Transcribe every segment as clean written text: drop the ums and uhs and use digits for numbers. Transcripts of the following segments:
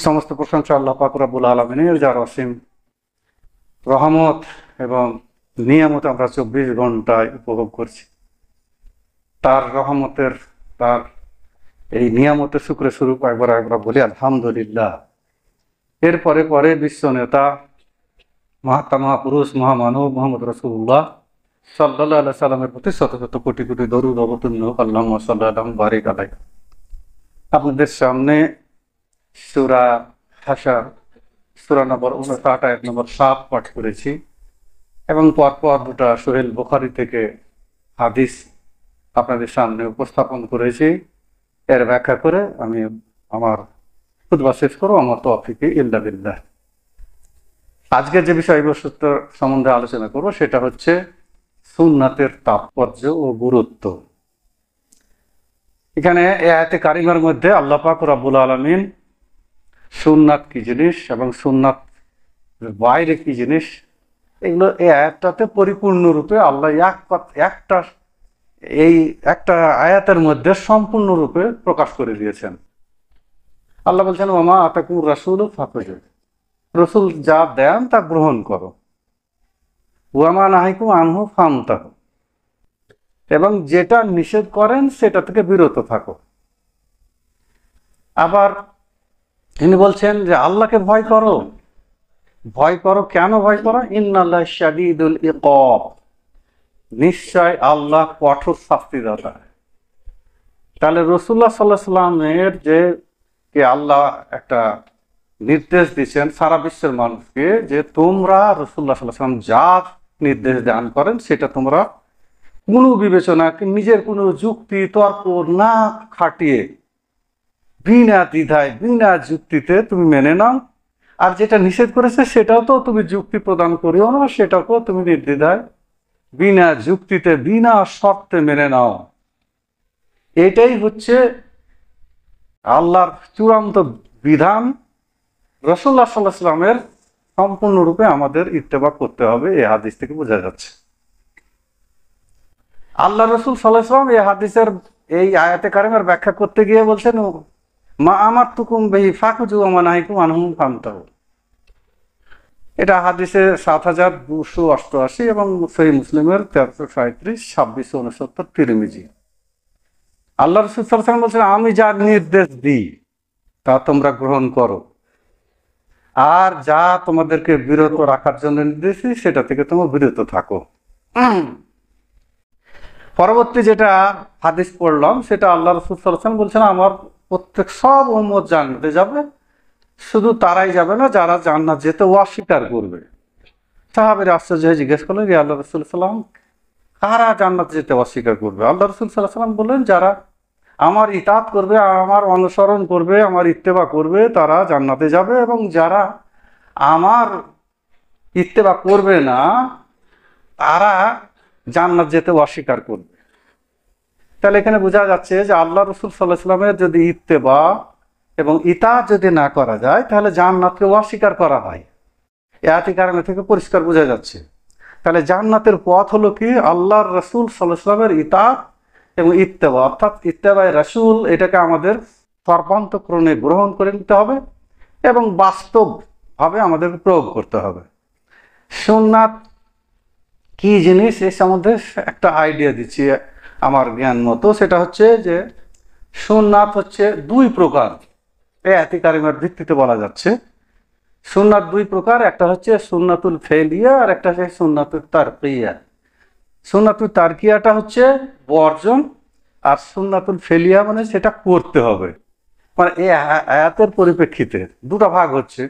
সমস্ত প্রশংসা আল্লাহ পাক রব্বুল আলামিনের, যার অসীম রহমত এবং নিয়ামত আমরা 24 ঘন্টায় উপভোগ করছি। তার রহমতের, তার এই নিয়ামতের শুক্র স্বরূপ একবার বলি আলহামদুলিল্লাহ। এরপরে পরে বিশ্ব নেতা, মহাত্মা মহাপুরুষ, মহামানব মোহাম্মদ রাসূলুল্লাহ সাল্লাল্লাহু আলাইহি সাল্লামের প্রতি শত শত কোটি কোটি দরুদ অবতীর্ণ হোক। আল্লাহুম্মা সাল্লি বারিক আলাইহি। আপনাদের সামনে সূরা হাশর, সূরা নম্বর 59, আয়াত নম্বর 7 পাঠ করেছি এবং পরপর দুটা সোহেল বুখারী থেকে হাদিস আপনাদের সামনে উপস্থাপন করেছি। এর ব্যাখ্যা করে আমি আমার খুতবা শেষ করব। আমার তৌফিক ইল্লা বিল্লাহ। আজকে যে বিষয়বস্তু সম্বন্ধে আলোচনা করব সেটা হচ্ছে সুন্নাতের তাৎপর্য ও গুরুত্ব। এখানে এই আয়াতে কারিমার মধ্যে আল্লাহ পাক রব্বুল আলামিন সুন্নাত কি জিনিস এবং সুন্নাত বাইরে কি জিনিস, এগুলো এই আয়াতটাতে পরিপূর্ণরূপে আল্লাহ একটা আয়াতের মধ্যে সম্পূর্ণরূপে প্রকাশ করে দিয়েছেন। আল্লাহ বলছেন, ওমা আতাকুর রাসূল ফাখুযু, রাসূল যা দেন তা গ্রহণ করো, ওয়ামা নাহাইকুম আনহু ফান্তাহু, এবং যেটা নিষেধ করেন সেটা থেকে বিরত থাকো। আবার তিনি বলছেন যে আল্লাহকে ভয় করো। ভয় করো, কেন ভয় করো? ইন্নাল্লাহ শাদীদুল ইকাব, নিশ্চয় আল্লাহ কঠোর শাস্তিদাতা। তাহলে রাসূলুল্লাহ সাল্লাল্লাহু আলাইহি ওয়াসাল্লামের যে আল্লাহ একটা নির্দেশ দিচ্ছেন সারা বিশ্বের মানুষকে, যে তোমরা রাসূলুল্লাহ সাল্লাল্লাহু আলাইহি ওয়াসাল্লাম যা নির্দেশ দান করেন সেটা তোমরা কোনো বিবেচনা, নিজের কোনো যুক্তি তর্ক না খাটিয়ে বিনা দ্বিধায় বিনা যুক্তিতে তুমি মেনে নাও। আর যেটা নিষেধ করেছে সেটাও তো তুমি যুক্তি প্রদান করিও না, সেটাকেও তুমি নির্দ্বিধায় বিনা যুক্তিতে বিনা শর্তে মেনে নাও। এটাই হচ্ছে আল্লাহর চূড়ান্ত বিধান। রাসূলুল্লাহ সাল্লাল্লাহু আলাইহি ওয়াসাল্লামের সম্পূর্ণরূপে আমাদের ইত্তেবা করতে হবে, এই হাদিস থেকে বোঝা যাচ্ছে। আল্লাহ রাসূল সাল্লাল্লাহু আলাইহি ওয়াসাল্লাম এই হাদিসের এই আয়াতে কারিমার ব্যাখ্যা করতে গিয়ে বলছেন, মা আমারতুকুম বিহি ফাখুযু ওয়া মা নাহাইকুম আনহু ফান্তাহু। এটা হাদিসে ৭,২৮৮ এবং সহিহ মুসলিমের ১৩৩৭, ২৬৬৯, তিরমিজি। আল্লাহ রাসূল সাল্লাল্লাহু আলাইহি ওয়াসাল্লাম বলছেন, আমি যা নির্দেশ দিই তা তোমরা গ্রহণ করো, আর যা তোমাদেরকে বিরত রাখার জন্য নির্দেশ দিই সেটা থেকে তোমরা বিরত থাকো। পরবর্তী যেটা হাদিস পড়লাম সেটা আল্লাহ রাসূল সাল্লাল্লাহু আলাইহি ওয়াসাল্লাম বলছেন, আমার প্রত্যেক সব উম্মত জান্নাতে যাবে, শুধু তারাই যাবে না যারা জান্নাত যেতে অস্বীকার করবে। সাহাবীরা আশ্চর্য হয়ে জিজ্ঞেস করলেন, ইয়া আল্লাহ রাসূল সাল্লাল্লাহু আলাইহি ওয়াসাল্লাম, কারা জান্নাত যেতে অস্বীকার করবে? আল্লাহ রাসূল সাল্লাল্লাহু আলাইহি ওয়াসাল্লাম বললেন, যারা আমার ইতাআত করবে, আমার অনুসরণ করবে, আমার ইত্তেবা করবে, তারা জান্নাতে যাবে, এবং যারা আমার ইত্তেবা করবে না তারা জান্নাত যেতে অস্বীকার করবে। তাহলে এখানে বোঝা যাচ্ছে যে আল্লাহ রাসূল সাল্লাল্লাহু আলাইহি ওয়াসাল্লামের যদি ইত্তেবা এবং ইতাআত যদি না করা যায় তাহলে জান্নাতকে অস্বীকার করা হয়। এই আয়াতের কারণে থেকে পরিষ্কার বোঝা যাচ্ছে। তাহলে জান্নাতের পথ হলো কি? আল্লাহর রাসূল সাল্লাল্লাহু আলাইহি ওয়াসাল্লামের ইতাআত এবং ইত্তেবা, অর্থাৎ ইত্তেবায়ে রাসূল, এটাকে আমাদের সর্বান্তঃকরণে গ্রহণ করে নিতে হবে এবং বাস্তবভাবে আমাদেরকে প্রয়োগ করতে হবে। সুন্নাত কি জিনিস এর সম্বন্ধে একটা আইডিয়া দিচ্ছি আমার জ্ঞান মতো। সেটা হচ্ছে যে সুন্নাত হচ্ছে দুই প্রকার, এই আয়াতে কারিমার ভিত্তিতে বলা যাচ্ছে। সুন্নাত দুই প্রকার, একটা হচ্ছে সুন্নাতুল ফেলিয়া আর একটা হচ্ছে সুন্নাতুল তারকিয়া। সুন্নাতুল তারকিয়াটা হচ্ছে বর্জন, আর সুন্নাতুল ফেলিয়া মানে সেটা করতে হবে। মানে এই আয়াতের পরিপ্রেক্ষিতে দুটো ভাগ হচ্ছে।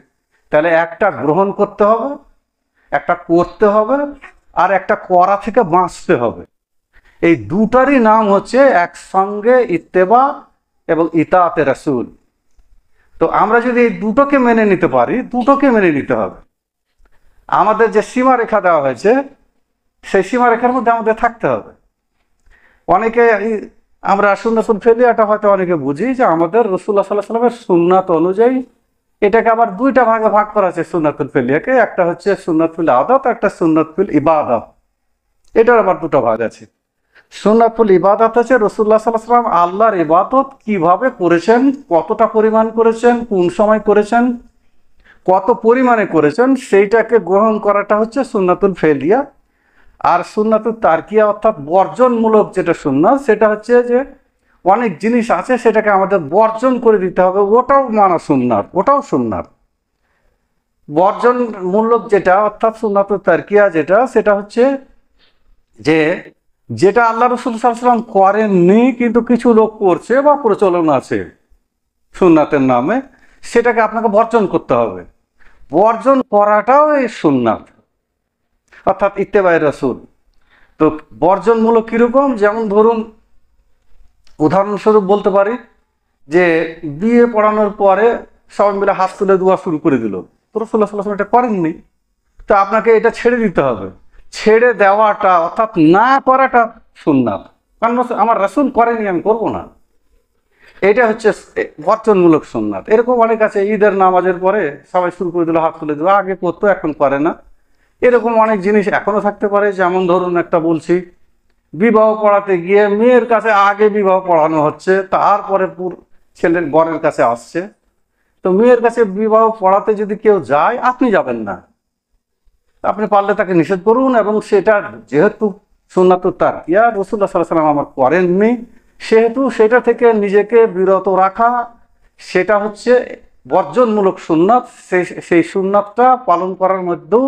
তাহলে একটা গ্রহণ করতে হবে, একটা করতে হবে, আর একটা করা থেকে বাঁচতে হবে। এই দুটারই নাম হচ্ছে একসঙ্গে ইত্তেবা এবং ইতাআতে রাসূল। তো আমরা যদি এই দুটোকে মেনে নিতে পারি, দুটোকে মেনে নিতে হবে। আমাদের যে সীমারেখা দেওয়া হয়েছে সেই সীমারেখার মধ্যে আমাদের থাকতে হবে। অনেকে আমরা সুন্নাতুল ফেলিয়াটা হয়তো অনেকে বুঝি যে আমাদের রাসূলুল্লাহ সাল্লাল্লাহু আলাইহি ওয়াসাল্লামের সুন্নাত অনুযায়ী এটাকে আবার দুইটা ভাগে ভাগ করা আছে সুন্নাতুল ফেলিয়াকে। একটা হচ্ছে সুন্নাতুল আদাত, একটা সুন্নাতুল ইবাদত। এটার আবার দুটো ভাগ আছে। সুন্নাতুল ইবাদত হচ্ছে রাসূলুল্লাহ সাল্লাল্লাহু আলাইহি ওয়াসাল্লাম আল্লাহর ইবাদত কিভাবে করেছেন, কতটা পরিমাণ করেছেন, কোন সময় করেছেন, কত পরিমাণে করেছেন, সেইটাকে গ্রহণ করাটা হচ্ছে সুন্নাতুল ফেলিয়া। আর সুন্নাতুল তারকিয়া অর্থাৎ বর্জনমূলক যেটা সুন্নাত, সেটা হচ্ছে যে অনেক জিনিস আছে সেটাকে আমাদের বর্জন করে দিতে হবে, ওটাও মানা সুন্নাত, ওটাও সুন্নাত। বর্জনমূলক যেটা অর্থাৎ সুন্নাতুল তারকিয়া যেটা, সেটা হচ্ছে যে যেটা আল্লাহ রাসূল সাল্লাল্লাহু আলাইহি ওয়াসাল্লাম করেননি কিন্তু কিছু লোক করছে বা প্রচলন আছে সুন্নাতের নামে, সেটাকে আপনাকে বর্জন করতে হবে। বর্জন করাটাও এই সুন্নাত, অর্থাৎ ইত্তেবায়ে রাসূল। তো বর্জনমূলক কিরকম, যেমন ধরুন উদাহরণস্বরূপ বলতে পারি যে বিয়ে পড়ানোর পরে সবাই মিলে হাত তুলে দোয়া শুরু করে দিল, তো রাসূলুল্লাহ সাল্লাল্লাহু আলাইহি ওয়াসাল্লাম এটা করেননি, তো আপনাকে এটা ছেড়ে দিতে হবে। ছেড়ে দেওয়াটা অর্থাৎ না করাটা সুন্নাত, কারণ আমার রাসূল করেনি আমি করব না, এটা হচ্ছে বর্জনমূলক সুন্নাত। এরকম অনেক আছে, ঈদের নামাজের পরে সবাই শুরু করে দিল হাত তুলে দেওয়া, আগে করতো এখন করে না। এরকম অনেক জিনিস এখনো থাকতে পারে। যেমন ধরুন একটা বলছি, বিবাহ পড়াতে গিয়ে মেয়ের কাছে আগে বিবাহ পড়ানো হচ্ছে, তারপরে ছেলের বরের কাছে আসছে। তো মেয়ের কাছে বিবাহ পড়াতে যদি কেউ যায়, আপনি যাবেন না, আপনি পারলে তাকে নিষেধ করুন। এবং সেটা যেহেতু সুন্নাতুত তারকিয়া রাসূলুল্লাহ সাল্লাল্লাহু আলাইহি ওয়াসাল্লাম আমার করেননি, সেহেতু সেটা থেকে নিজেকে বিরত রাখা, সেটা হচ্ছে বর্জনমূলক সুন্নাত। সেই সুন্নাতটা পালন করার মধ্যেও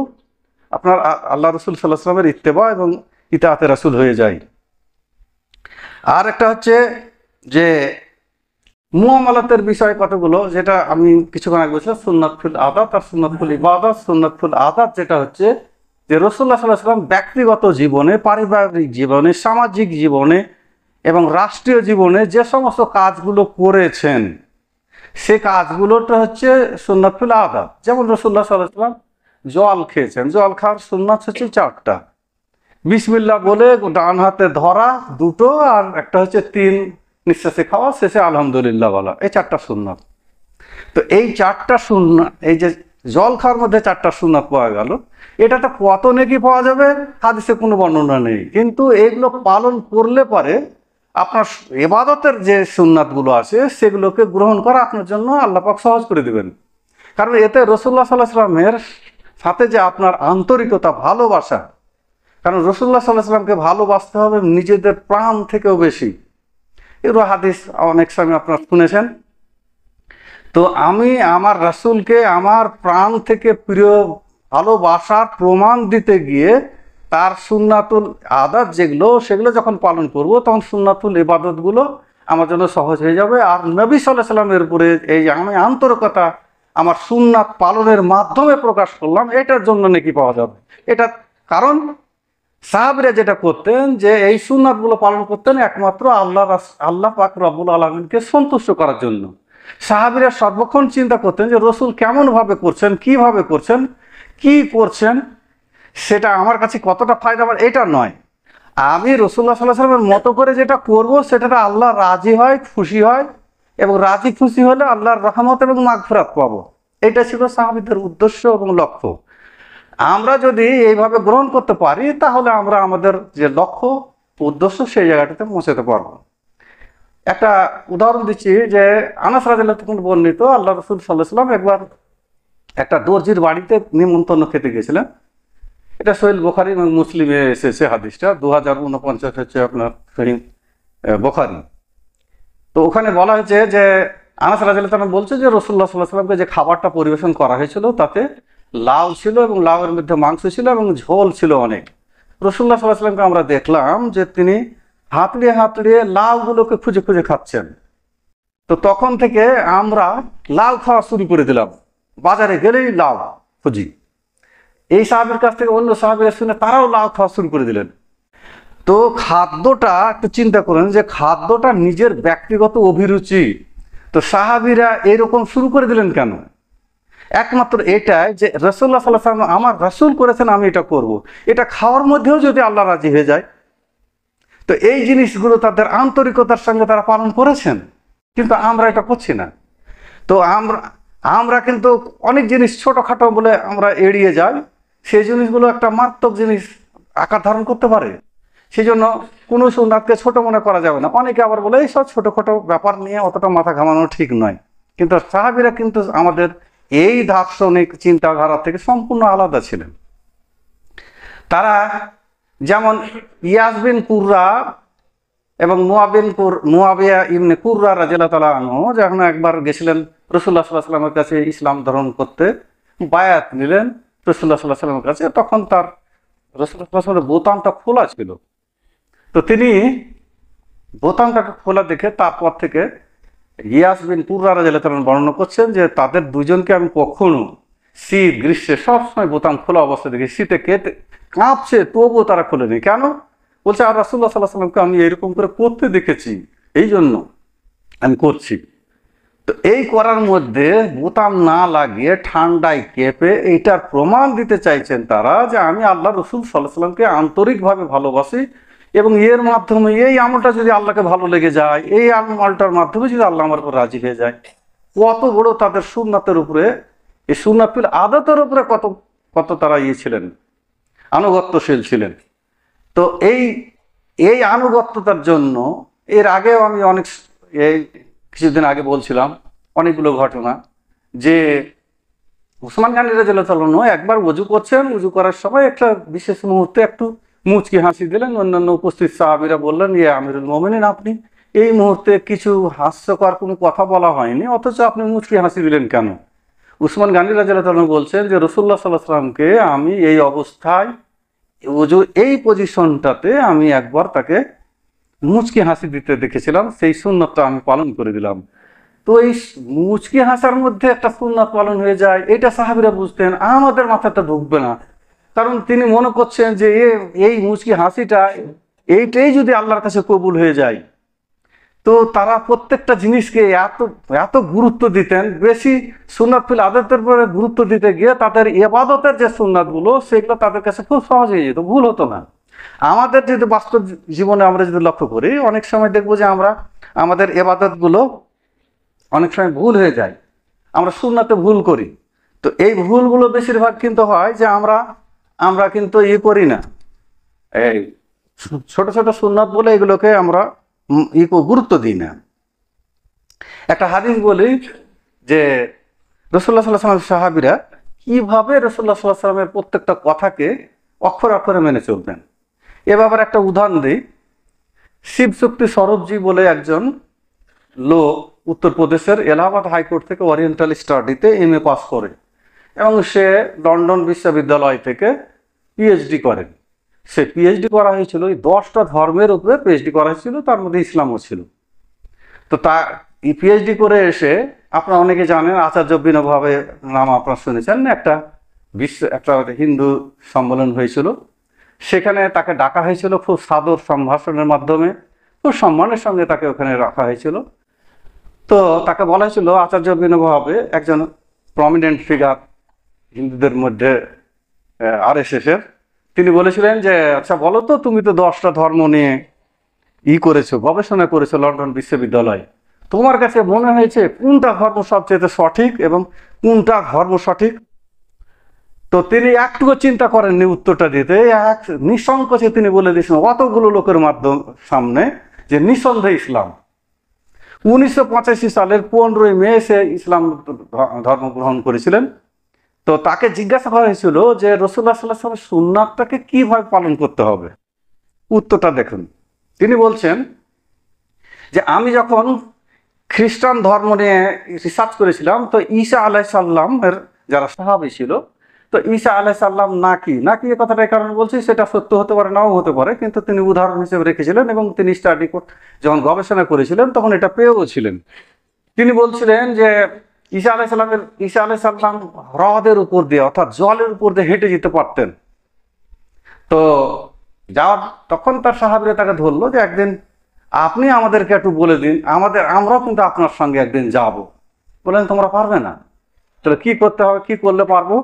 আপনার আল্লাহ রাসূল সাল্লাল্লাহু আলাইহি ওয়াসাল্লামের ইত্তেবা এবং ইতাআতে রাসূল হয়ে যায়। আর একটা হচ্ছে যে মুআমালাতের বিষয় কতগুলো, যেটা আমি কিছুক্ষণ আগে বলছিলাম, সুন্নাতুল আদাত আর সুন্নাতুল ইবাদত। সুন্নাতুল আদাত যেটা হচ্ছে যে রাসূলুল্লাহ সাল্লাল্লাহু আলাইহি ওয়াসাল্লাম ব্যক্তিগত জীবনে, পারিবারিক জীবনে, সামাজিক জীবনে এবং রাষ্ট্রীয় জীবনে যে সমস্ত কাজগুলো করেছেন, সে কাজগুলোটা হচ্ছে সুন্নাতুল আদাত। যেমন রাসূলুল্লাহ সাল্লাল্লাহু আলাইহি ওয়াসাল্লাম জল খেয়েছেন, জল খাওয়ার সুন্নাত হচ্ছে 4টা। বিসমিল্লাহ বলে ডান হাতে ধরা 2টো, আর একটা হচ্ছে 3 নিঃশ্বাসে খাওয়া, শেষে আলহামদুলিল্লাহ বলা, এই 4টা সুন্নাত। তো এই 4টা সুন্নাত, এই যে জল খাওয়ার মধ্যে 4টা সুন্নাত পাওয়া গেল, এটাতে কত নেকি পাওয়া যাবে হাদিসে কোনো বর্ণনা নেই, কিন্তু এগুলো পালন করলে পরে আপনার ইবাদতের যে সুন্নাতগুলো আছে সেগুলোকে গ্রহণ করা আপনার জন্য আল্লাহ পাক সহজ করে দিবেন। কারণ এতে রাসূলুল্লাহ সাল্লাল্লাহু আলাইহি ওয়াসাল্লামের সাথে যে আপনার আন্তরিকতা, ভালোবাসা, কারণ রাসূলুল্লাহ সাল্লাল্লাহু আলাইহি ওয়াসাল্লামকে ভালোবাসতে হবে নিজেদের প্রাণ থেকেও বেশি। এগুলো হাদিস অনেক সময় আপনারা শুনেছেন। তো আমি আমার রাসূলকে আমার প্রাণ থেকে প্রিয় ভালোবাসার প্রমাণ দিতে গিয়ে তার সুন্নাতুল আদাত যেগুলো, সেগুলো যখন পালন করব, তখন সুন্নাতুল ইবাদতগুলো আমার জন্য সহজ হয়ে যাবে। আর নবী সাল্লাল্লাহু আলাইহি ওয়াসাল্লামের উপরে এই আমি আন্তরিকতা আমার সুন্নাত পালনের মাধ্যমে প্রকাশ করলাম, এটার জন্য নাকি পাওয়া যাবে। এটা কারণ সাহাবীরা যেটা করতেন, যে এই সুন্নাতগুলো পালন করতেন একমাত্র আল্লাহ পাক রব্বুল আলামিনকে সন্তুষ্ট করার জন্য। সাহাবীরা সর্বক্ষণ চিন্তা করতেন যে রাসূল কেমন ভাবে করছেন, কিভাবে করছেন, কি করছেন, সেটা আমার কাছে কতটা ফায়দা পাবে এটা নয়। আমি রাসূলুল্লাহ সাল্লাল্লাহু আলাইহি ওয়াসাল্লামের মতো করে যেটা করব, সেটাতে আল্লাহ রাজি হয়, খুশি হয়, এবং রাজি খুশি হলে আল্লাহর রহমত এবং মাগফিরাত পাবো। এটা ছিল সাহাবীদের উদ্দেশ্য এবং লক্ষ্য। আমরা যদি এইভাবে গ্রহণ করতে পারি, তাহলে আমরা আমাদের যে লক্ষ্য, উদ্দেশ্য, সেই জায়গাটাতে পৌঁছাতে পারবো। একটা উদাহরণ দিচ্ছি, যে আনাস রাদিয়াল্লাহু তাআলা বর্ণিত, আল্লাহ রাসূল সাল্লাল্লাহু আলাইহি ওয়াসাল্লাম একবার একটা দর্জির বাড়িতে নিমন্ত্রণ খেতে গেছিলেন। এটা সহিহ বুখারী এবং মুসলিমে এসেছে হাদিসটা, 2049 হচ্ছে আপনার সহিহ বুখারী। তো ওখানে বলা হয়েছে যে আনাস রাদিয়াল্লাহু তাআলা বলছে যে রাসূলুল্লাহ সাল্লাল্লাহু আলাইহি ওয়াসাল্লামকে যে খাবারটা পরিবেশন করা হয়েছিল, তাতে লাউ ছিল এবং লাউয়ের মধ্যে মাংস ছিল এবং ঝোল ছিল অনেক। রাসূলুল্লাহ সাল্লাল্লাহু আলাইহি ওয়াসাল্লামকে আমরা দেখলাম যে তিনি হাতড়িয়ে হাতড়িয়ে লাউগুলোকে খুঁজে খুঁজে খাচ্ছেন। তো তখন থেকে আমরা লাউ খাওয়া শুরু করে দিলাম, বাজারে গেলেই লাউ খুঁজি। এই সাহাবীর কাছ থেকে অন্য সাহাবীরা শুনে তারাও লাউ খাওয়া শুরু করে দিলেন। তো খাদ্যটা একটু চিন্তা করেন, যে খাদ্যটা নিজের ব্যক্তিগত অভিরুচি, তো সাহাবীরা এরকম শুরু করে দিলেন কেন? একমাত্র এটাই যে রাসূলুল্লাহ সাল্লাল্লাহু আলাইহি ওয়াসাল্লাম আমার রাসূল করেছেন, আমি এটা করব। এটা খাওয়ার মধ্যেও যদি আল্লাহ রাজি হয়ে যায়, তো এই জিনিসগুলো তাদের আন্তরিকতার সঙ্গে তারা পালন করেছেন, কিন্তু আমরা এটা করছি না। তো আমরা কিন্তু অনেক জিনিস ছোটখাটো বলে আমরা এড়িয়ে যাই, সেই জিনিসগুলো একটা মারাত্মক জিনিস আকার ধারণ করতে পারে। সেই জন্য কোনো সুন্নাতকে ছোট মনে করা যাবে না। অনেকে আবার বলে এইসব ছোটখাটো ব্যাপার নিয়ে অতটা মাথা ঘামানো ঠিক নয়, কিন্তু সাহাবীরা কিন্তু আমাদের এই দার্শনিক চিন্তাধারা থেকে সম্পূর্ণ আলাদা ছিলেন। তারা যেমন ইয়াস বিন কুররা এবং মুয়াবিয়া ইবনে কুররা রাদিয়াল্লাহু তাআলা আনহু যখন একবার গেছিলেন রাসূলুল্লাহ সাল্লাল্লাহু আলাইহি ওয়াসাল্লামের কাছে ইসলাম গ্রহণ করতে, বায়াত নিলেন রাসূলুল্লাহ সাল্লাল্লাহু আলাইহি ওয়াসাল্লামের কাছে, তখন তার রাসূলুল্লাহ সাল্লাল্লাহু আলাইহি ওয়াসাল্লামের বোতামটা খোলা ছিল। তো তিনি বোতামটাকে খোলা দেখে তারপর থেকে ইয়াস বিন কুররা রাদিয়াল্লাহু তাআলা বর্ণনা করছেন যে তাদের দুজনকে আমি কখনো শীত গ্রীষ্মে সবসময় বোতাম খোলা অবস্থা দেখি, শীতে কাঁপছে তবুও তারা খোলেনি। কেন? বলছে আর রাসূলুল্লাহ সাল্লাল্লাহু আলাইহি ওয়াসাল্লামকে আমি এরকম করে করতে দেখেছি, এই জন্য আমি করছি। তো এই করার মধ্যে বোতাম না লাগিয়ে ঠান্ডায় কেঁপে এইটার প্রমাণ দিতে চাইছেন তারা যে আমি আল্লাহ রসুল সাল্লাল্লাহু আলাইহি ওয়াসাল্লামকে আন্তরিকভাবে ভালোবাসি, এবং এর মাধ্যমে এই আমলটা যদি আল্লাহকে ভালো লেগে যায়, এই আমলটার মাধ্যমে যদি আল্লাহ আমার উপর রাজি হয়ে যায়, কত বড় তাদের সুন্নাতের উপরে, এই সুন্নাতুল আদতের উপরে কত কত তারা ছিলেন, আনুগত্যশীল ছিলেন। তো এই আনুগত্যতার জন্য এর আগেও আমি এই কিছুদিন আগে বলছিলাম অনেকগুলো ঘটনা, যে উসমান গনি রাদিয়াল্লাহু তাআলা আনহু একবার ওযু করছেন, ওযু করার সময় একটা বিশেষ মুহূর্তে একটু মুচকি হাসি দিলেন। অন্যান্য উপস্থিত সাহাবীরা বললেন, ইয়া আমিরুল মুমিনিন, আপনি এই মুহূর্তে কিছু হাস্যকর কোনো কথা বলা হয়নি, অথচ আপনি মুচকি হাসি দিলেন কেন? উসমান গনি রাদিয়াল্লাহু তাআলা বলছেন যে রাসূলুল্লাহ সাল্লাল্লাহু আলাইহি ওয়াসাল্লামকে আমি এই অবস্থায় ওযু এই পজিশনটাতে আমি একবার তাকে মুচকি হাসি দিতে দেখেছিলাম, সেই সুন্নতটা আমি পালন করে দিলাম। তো এই মুচকি হাসার মধ্যে একটা সুন্নাত পালন হয়ে যায়, এটা সাহাবীরা বুঝতেন, আমাদের মাথাটা ঢুকবে না। কারণ তিনি মনে করছেন যে এই মুচকি হাসিটা এইটাই যদি আল্লাহর কাছে কবুল হয়ে যায়, তো তারা প্রত্যেকটা জিনিসকে এত এত গুরুত্ব দিতেন, বেশি সুন্নাতুল আদতের পরে গুরুত্ব দিতে গিয়ে তাদের ইবাদতের যে সুন্নাতগুলো সেগুলো তাদের কাছে খুব সহজ হয়ে যেত, ভুল হতো না। আমাদের যদি বাস্তব জীবনে আমরা যদি লক্ষ্য করি, অনেক সময় দেখবো যে আমাদের ইবাদতগুলো অনেক সময় ভুল হয়ে যায়, আমরা সুন্নাতে ভুল করি। তো এই ভুলগুলো বেশিরভাগ কিন্তু হয় যে আমরা কিন্তু করি না, এই ছোট ছোট সুন্নাত বলে এগুলোকে আমরা গুরুত্ব দিই না। একটা হাদিস বলি যে রাসূলুল্লাহ সাল্লাল্লাহু আলাইহি ওয়াসাল্লাম সাহাবীরা কিভাবে রাসূলুল্লাহ সাল্লাল্লাহু আলাইহি ওয়াসাল্লামের প্রত্যেকটা কথাকে অক্ষর অক্ষরে মেনে চলতেন। এ ব্যাপারে একটা উদাহরণ দিই। শিবশক্তি সরবজি বলে একজন লোক উত্তরপ্রদেশের এলাহাবাদ হাইকোর্ট থেকে ওরিয়েন্টাল স্টাডিতে MA পাস করে, এবং সে লন্ডন বিশ্ববিদ্যালয় থেকে পিএইচডি করেন। সে পিএইচডি করা হয়েছিল এই 10টা ধর্মের উপরে পিএইচডি করা হয়েছিল, তার মধ্যে ইসলামও ছিল। তো এই পিএইচডি করে এসে আপনারা অনেকে জানেন আচার্য বিনোভাবের নাম আপনারা শুনেছেন, একটা হিন্দু সম্মেলন হয়েছিল, সেখানে তাকে ডাকা হয়েছিল খুব সাদর সম্ভাষণের মাধ্যমে, খুব সম্মানের সঙ্গে তাকে ওখানে রাখা হয়েছিল। তো তাকে বলা হয়েছিল আচার্য বিনোভাবে একজন প্রমিনেন্ট ফিগার হিন্দুদের মধ্যে RSS এর, তিনি বলেছিলেন যে আচ্ছা বলো তো, তুমি তো 10টা ধর্ম নিয়ে করেছো, গবেষণা করেছো লন্ডন বিশ্ববিদ্যালয়ে, তোমার কাছে মনে হয়েছে কোনটা ধর্ম সবচেয়ে সঠিক এবং কোনটা ধর্ম সঠিক? তো তিনি একটুকু চিন্তা করেননি উত্তরটা দিতে, নিঃসংকোচে তিনি বলে দিয়েছেন অতগুলো লোকের সামনে যে নিঃসন্দেহে ইসলাম। 1985 সালের 15ই মে সে ইসলাম ধর্ম গ্রহণ করেছিলেন। তো তাকে জিজ্ঞাসা করা হয়েছিল যে রাসূলুল্লাহ সাল্লাল্লাহু আলাইহি ওয়াসাল্লামের সুন্নাতটাকে কিভাবে পালন করতে হবে। উত্তরটা দেখুন, তিনি বলছেন যে আমি যখন খ্রিস্টান ধর্ম নিয়ে রিসার্চ করেছিলাম, তো ঈসা আলাইহিস সালামের যারা সাহাবী ছিল, তো ঈসা আলাইহিস সালাম নাকি এ কথাটা এই কারণে বলছি, সেটা সত্য হতে পারে নাও হতে পারে, কিন্তু তিনি উদাহরণ হিসেবে রেখেছিলেন এবং তিনি যখন গবেষণা করেছিলেন তখন এটা পেয়েও ছিলেন। তিনি বলছিলেন যে ঈসা আলাইহিস সালাম হ্রদের উপর দিয়ে অর্থাৎ জলের উপর দিয়ে হেঁটে যেতে পারতেন। তো তখন তার সাহাবীরা তাকে ধরলো যে একদিন আপনি আমাদেরকে একটু বলে দিন, আমরাও কিন্তু আপনার সঙ্গে একদিন যাব। বললেন তোমরা পারবে না, তাহলে কি করতে হবে, কি করলে পারবো?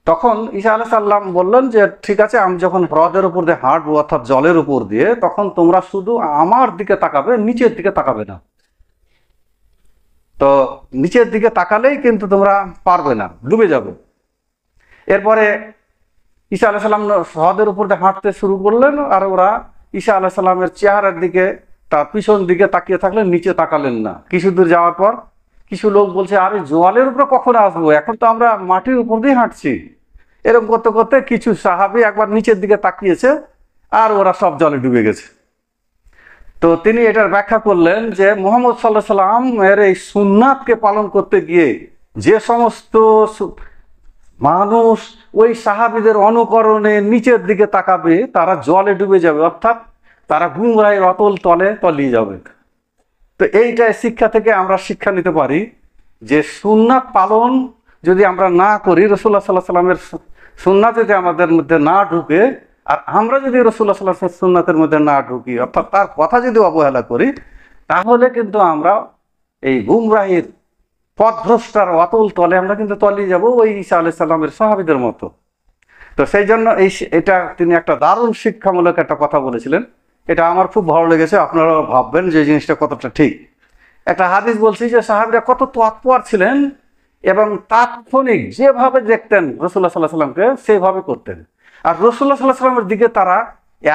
তখন ঈসা আলাইহিস সালাম বললেন যে ঠিক আছে, আমি যখন হ্রদের উপর দিয়ে হাঁটবো অর্থাৎ জলের উপর দিয়ে, তখন তোমরা শুধু আমার দিকে তাকাবে, নিচের দিকে তাকাবে না। তো নিচের দিকে তাকালেই কিন্তু তোমরা পারবে না, ডুবে যাবে। এরপরে ঈসা আলাইহিস সালাম হ্রদের উপর দিয়ে হাঁটতে শুরু করলেন, আর ওরা ঈসা আলাইহিস সালামের চেহারার দিকে, তার পিছন দিকে তাকিয়ে থাকলেন, নিচে তাকালেন না। কিছু দূর যাওয়ার পর কিছু লোক বলছে, আরে জোয়ালের উপরে কখন আসবো, এখন তো আমরা মাটির উপর দিয়ে হাঁটছি। এরকম করতে করতে কিছু সাহাবী একবার নিচের দিকে তাকিয়েছে, আর ওরা সব জলে ডুবে গেছে। তো তিনি এটার ব্যাখ্যা করলেন যে মুহাম্মদ সাল্লাল্লাহু আলাইহি সাল্লাম এর এই সুন্নাতকে পালন করতে গিয়ে যে সমস্ত মানুষ ওই সাহাবীদের অনুকরণে নিচের দিকে তাকাবে, তারা জলে ডুবে যাবে, অর্থাৎ তারা গুমরাহের অতল তলে তলিয়ে যাবে। তো এইটাই শিক্ষা থেকে আমরা শিক্ষা নিতে পারি যে সুন্নাত পালন যদি আমরা না করি, রাসূলুল্লাহ সাল্লাল্লাহু আলাইহি সাল্লামের সুন্নাত যদি আমাদের মধ্যে না ঢুকে, আর আমরা যদি রাসূলুল্লাহ সাল্লাল্লাহু আলাইহি ওয়াসাল্লামের সুন্নাতের মধ্যে না ঢুকি, অর্থাৎ তার কথা যদি অবহেলা করি, তাহলে কিন্তু আমরা এই গুমরাহির পথভ্রষ্টার অতল তলে আমরা কিন্তু তলিয়ে যাব, ওই ঈসা আলাইহিস সালামের সাহাবীদের মতো। তো সেই জন্য এটা তিনি একটা দারুণ শিক্ষামূলক একটা কথা বলেছিলেন, এটা আমার খুব ভালো লেগেছে। আপনারা ভাববেন যে জিনিসটা কতটা ঠিক। একটা হাদিস বলছি যে সাহাবীরা কত তৎপর ছিলেন এবং তাৎক্ষণিক যেভাবে দেখতেন রাসূলুল্লাহ সাল্লাল্লাহু আলাইহি সাল্লামকে সেইভাবে করতেন। আর রাসূলুল্লাহ সাল্লাল্লাহু আলাইহি সাল্লামের দিকে তারা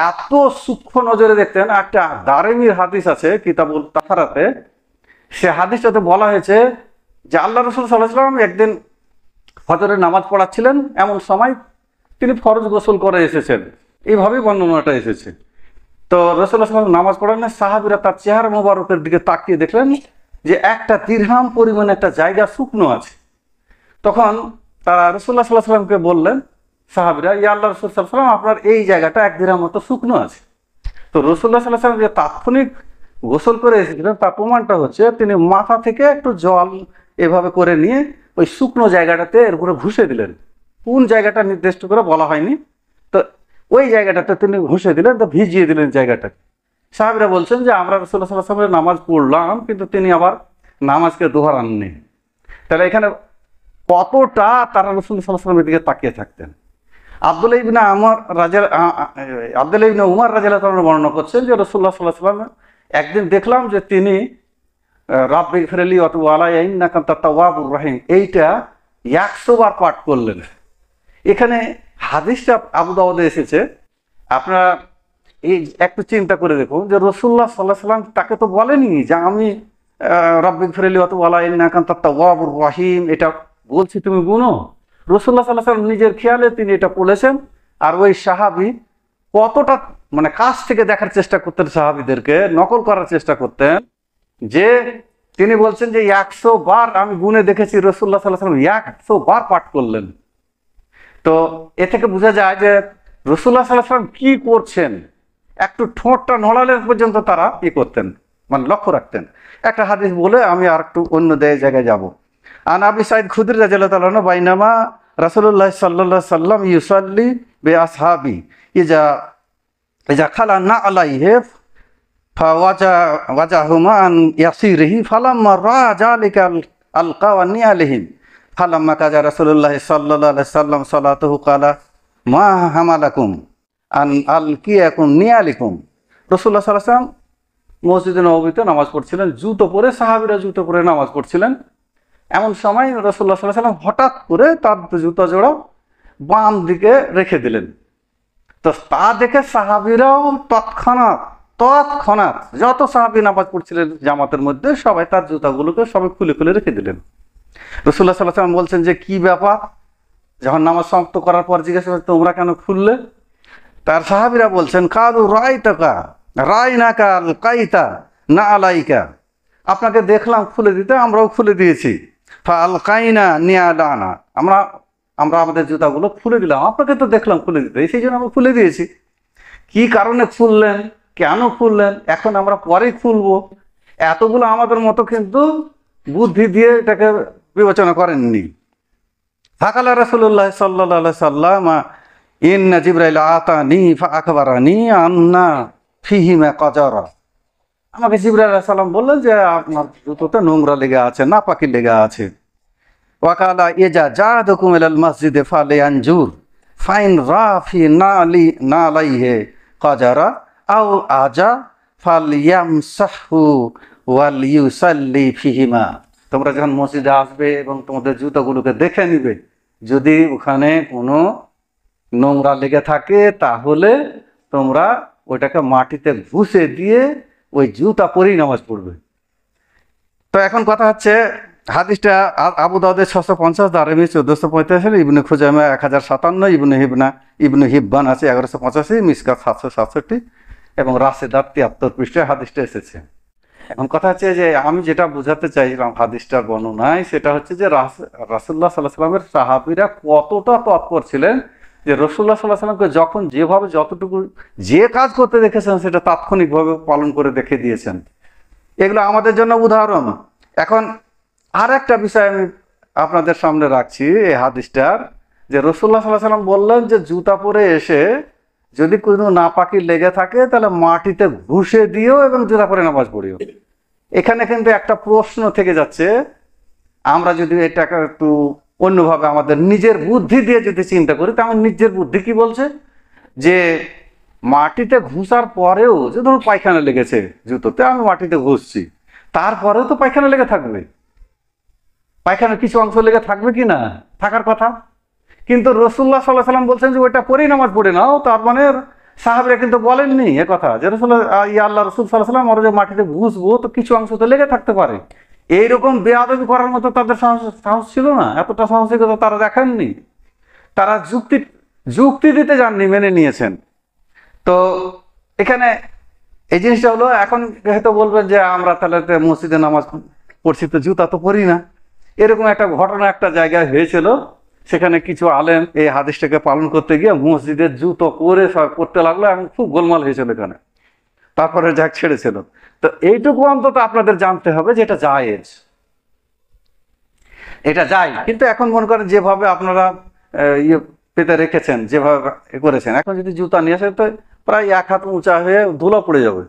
এত সূক্ষ্ম নজরে দেখতেন। একটা দারিমির হাদিস আছে কিতাবুল তাহারাতে, সে হাদিসটাতে বলা হয়েছে যে আল্লাহ রাসূল সাল্লাল্লাহু আলাইহি সাল্লাম একদিন ফজরের নামাজ পড়াচ্ছিলেন, এমন সময় তিনি ফরজ গোসল করে এসেছেন, এইভাবেই বর্ণনাটা এসেছে। তো রাসূলুল্লাহ সাল্লাল্লাহু আলাইহি ওয়াসাল্লাম নামাজ পড়ালেন, সাহাবীরা তার চেহারা মোবারকের দিকে তাকিয়ে দেখলেন যে একটা দিরহাম পরিমাণ একটা জায়গা শুকনো আছে। তখন তারা রাসূলুল্লাহ সাল্লাল্লাহু আলাইহি ওয়াসাল্লামকে বললেন, সাহাবীরা, ইয়া আল্লাহর রাসূল সাল্লাল্লাহু আলাইহি ওয়াসাল্লাম, আপনার এই জায়গাটা এক দিরহাম মতো শুকনো আছে। তো রাসূলুল্লাহ সাল্লাল্লাহু আলাইহি ওয়াসাল্লাম যে তাৎক্ষণিক গোসল করে এসেছিলেন, তার প্রমাণটা হচ্ছে তিনি মাথা থেকে একটু জল এভাবে করে নিয়ে ওই শুকনো জায়গাটাতে এর উপরে ঘুষে দিলেন। কোন জায়গাটা নির্দিষ্ট করে বলা হয়নি, তো ওই জায়গাটাতে তিনি ঘুষে দিলেন, তো ভিজিয়ে দিলেন জায়গাটাকে। সাহাবীরা বলছেন যে আমরা রাসূলুল্লাহ সাল্লাল্লাহু আলাইহি ওয়াসাল্লামের নামাজ পড়লাম, কিন্তু তিনি আবার নামাজকে দোহরাননি। তাহলে এখানে কতটা তারা রাসূলুল্লাহ সাল্লাল্লাহু আলাইহি ওয়াসাল্লামের দিকে তাকিয়ে থাকতেন। আব্দুল্লাহ ইবনে উমর রাদিয়াল্লাহু আনহু বর্ণনা করছেন যে রাসূলুল্লাহ সাল্লাল্লাহু আলাইহি ওয়াসাল্লাম একদিন দেখলাম যে তিনি রাব্বি গফিরলি ওয়া তুব আলাইয়া ইন্নাকা আনতাত তাওয়াবুর রহিম এইটা 100 বার পাঠ করলেন। এখানে হাদিসটা আবু দাউদে এসেছে, আপনারা এই একটু চিন্তা করে দেখুন যে রাসূলুল্লাহ সাল্লাল্লাহু আলাইহি ওয়াসাল্লাম তাকে তো বলেনি যে আমি রাব্বি গফিরলি ওয়া তুব আলাইয়া ইন্নাকা আনতাত তাওয়াবুর রহিম এটা বলছি তুমি গুনো। রাসূলুল্লাহ সাল্লাল্লাহু আলাইহি ওয়াসাল্লাম নিজের খেয়ালে তিনি এটা বলেছেন। আর ওই সাহাবী কতটা মানে কাছ থেকে দেখার চেষ্টা করতেন, সাহাবীদেরকে নকল করার চেষ্টা করতেন, যে তিনি বলছেন যে 100 বার আমি গুনে দেখেছি রাসূলুল্লাহ সাল্লাল্লাহু আলাইহি ওয়াসাল্লাম 100 বার পাঠ করলেন। তো এ থেকে বোঝা যায় যে রাসূলুল্লাহ সাল্লাল্লাহু আলাইহি ওয়াসাল্লাম কি করছেন, একটু ঠোঁটটা নড়ালে পর্যন্ত তারা কি করতেন, মানে লক্ষ্য রাখতেন। একটা হাদিস বলে আমি আর একটু অন্য জায়গায় যাব। আন আবি সাঈদ খুদরি রাদিয়াল্লাহু তাআলা আনহু বাইনামা রাসূলুল্লাহ সাল্লাল্লাহু আলাইহি ওয়াসাল্লাম ইউসাল্লি বিআসহাবি ইজা খালা না আলাইহি ফাওয়াজাহুমা আন ইয়াসিরিহি ফালাম্মা রা যালিকা আলকাওয়ানি আলাইহিম ফালাম্মা কাজা রাসূলুল্লাহ সাল্লাল্লাহু আলাইহি ওয়াসাল্লাম সালাতুহু ক্বালা মা হামালাকুম আন আলকিয়াকুম নিয়ালিকুম। রাসূলুল্লাহ সাল্লাল্লাহু আলাইহি ওয়াসাল্লাম মসজিদে নববীতে নামাজ পড়ছিলেন, জুতো পরে, সাহাবীরা জুতো পরে নামাজ পড়ছিলেন। এমন সময় রাসূলুল্লাহ সাল্লাল্লাহু আলাইহি ওয়াসাল্লাম হঠাৎ করে তার জুতা জোড়া বাম দিকে রেখে দিলেন। তো তা দেখে সাহাবীরাও তৎক্ষণাৎ যত সাহাবী নামাজ পড়ছিলেন জামাতের মধ্যে সবাই তার জুতাগুলোকে সবাই খুলে খুলে রেখে দিলেন। রাসূলুল্লাহ সাল্লাল্লাহু আলাইহি ওয়াসাল্লাম বলছেন যে কি ব্যাপার, যখন নামাজ সমাপ্ত করার পর জিজ্ঞাসা করছে তোমরা কেন খুললে? তার সাহাবীরা বলছেন কালু রাইনাকা আলকাইতা না আলাইকা, আপনাকে দেখলাম খুলে দিতে, আমরাও খুলে দিয়েছি। ফালকাইনা নিয়ালানা, আমরা আমাদের জুতাগুলো খুলে দিলাম, আপনাকে তো দেখলাম খুলে দিতে, সেই জন্য আমরা খুলে দিয়েছি। কি কারণে খুললেন, কেন খুললেন, এখন আমরা পরে খুলবো, এতগুলো আমাদের মতো কিন্তু বুদ্ধি দিয়ে এটাকে বিবেচনা করেননি। ফাকালা রাসূলুল্লাহ সাল্লাল্লাহু আলাইহি ওয়াসাল্লাম ইন্না জিবরাইল আতানি ফাআখবারানি আন্না ফিহিমা কাজারা, আমাকে জিবরাইল আলাইহিস সালাম বললেন যে আপনার জুতোতে নোংরা লেগে আছে, নাপাকি লেগে আছে। ওয়াকালা ইজা জাদুকুম ইলাল মসজিদে ফালিয়ানজুর ফাইন রাফি নালাইহি কাজারা আও আজা ফালইয়ামসাহু ওয়াল ইউসাল্লি ফিহিমা। তোমরা যখন মসজিদে আসবে এবং তোমাদের জুতাগুলোকে দেখে নিবে, যদি ওখানে কোনো নোংরা লেগে থাকে তাহলে তোমরা ওইটাকে মাটিতে ঘুষে দিয়ে ওই জুতা পরেই নামাজ পড়বে। তো এখন কথা হচ্ছে, হাদিসটা আবু দাউদের 650, দারমি 1445, ইবনে খুজাইমা 1057, ইবনে হিব্বান আছে 1185, মিসকাত 767 এবং রাশেদার 73 পৃষ্ঠায় হাদিসটা এসেছে। এখন কথা হচ্ছে যে আমি যেটা বোঝাতে চাইছিলাম হাদিসটার বর্ণনায়, সেটা হচ্ছে যে রাসূলুল্লাহ সাল্লাল্লাহু আলাইহি ওয়াসাল্লামের সাহাবীরা কতটা তৎপর ছিলেন যে রাসূলুল্লাহ সাল্লাল্লাহু আলাইহি ওয়াসাল্লামকে যখন যেভাবে যতটুকু যে কাজ করতে দেখেছেন সেটা তাৎক্ষণিকভাবে পালন করে দেখে দিয়েছেন। এগুলো আমাদের জন্য উদাহরণ। এখন আর একটা বিষয় আমি আপনাদের সামনে রাখছি এই হাদিসটার, যে রাসূলুল্লাহ সাল্লাল্লাহু আলাইহি ওয়াসাল্লাম বললেন যে জুতা পরে এসে যদি কোনো নাপাকি লেগে থাকে তাহলে মাটিতে ঘুষে দিও এবং জুতা পরে নামাজ পড়িও। এখানে কিন্তু একটা প্রশ্ন থেকে যাচ্ছে, আমরা যদি এটাকে একটু অন্যভাবে আমাদের নিজের বুদ্ধি দিয়ে যদি চিন্তা করি, তো আমার নিজের বুদ্ধি কি বলছে যে মাটিতে ঘুষার পরেও যে ধরুন পায়খানা লেগেছে জুতোতে, আমি মাটিতে ঘুষছি, তারপরেও তো পায়খানা লেগে থাকবে, পায়খানার কিছু অংশ লেগে থাকবে কি না, থাকার কথা। কিন্তু রাসূলুল্লাহ সাল্লাল্লাহু আলাইহি ওয়াসাল্লাম বলছেন যে ওইটা পরেই নামাজ পড়ে নাও। তার মানে সাহাবীরা কিন্তু বলেননি এ কথা যে রাসূলুল্লাহ আল্লাহ রাসূল সাল্লাল্লাহু আলাইহি ওয়াসাল্লাম, আমরা যে মাটিতে ঘুষবো তো কিছু অংশ তো লেগে থাকতে পারে। এইরকম বেয়াদবি করার মতো তাদের সাহস ছিল না, এতটা সাহসিকতা তারা দেখাননি। তারা যুক্তি দিতে যাননি, মেনে নিয়েছেন। তো এখানে এই জিনিসটা হলো, এখন হয়তো বলবেন যে আমরা তাহলে মসজিদে নামাজ পড়ছি তো জুতা তো পরি না। এরকম একটা ঘটনা একটা জায়গায় হয়েছিল, সেখানে কিছু আলেম এই হাদিসটাকে পালন করতে গিয়ে মসজিদের জুতো পরে সব করতে লাগলো এবং খুব গোলমাল হয়েছিল এখানে। তারপরে যাক ছেড়েছিল। তো এইটুকু অন্তত আপনাদের জানতে হবে যে এটা জায়েজ, এটা যায়। কিন্তু এখন মনে করেন যেভাবে আপনারা ইয়ে পেতে রেখেছেন, যেভাবে করেছেন, এখন যদি জুতা নিয়ে আসে তো প্রায় 1 হাত উঁচা হয়ে ধুলা পড়ে যাবে।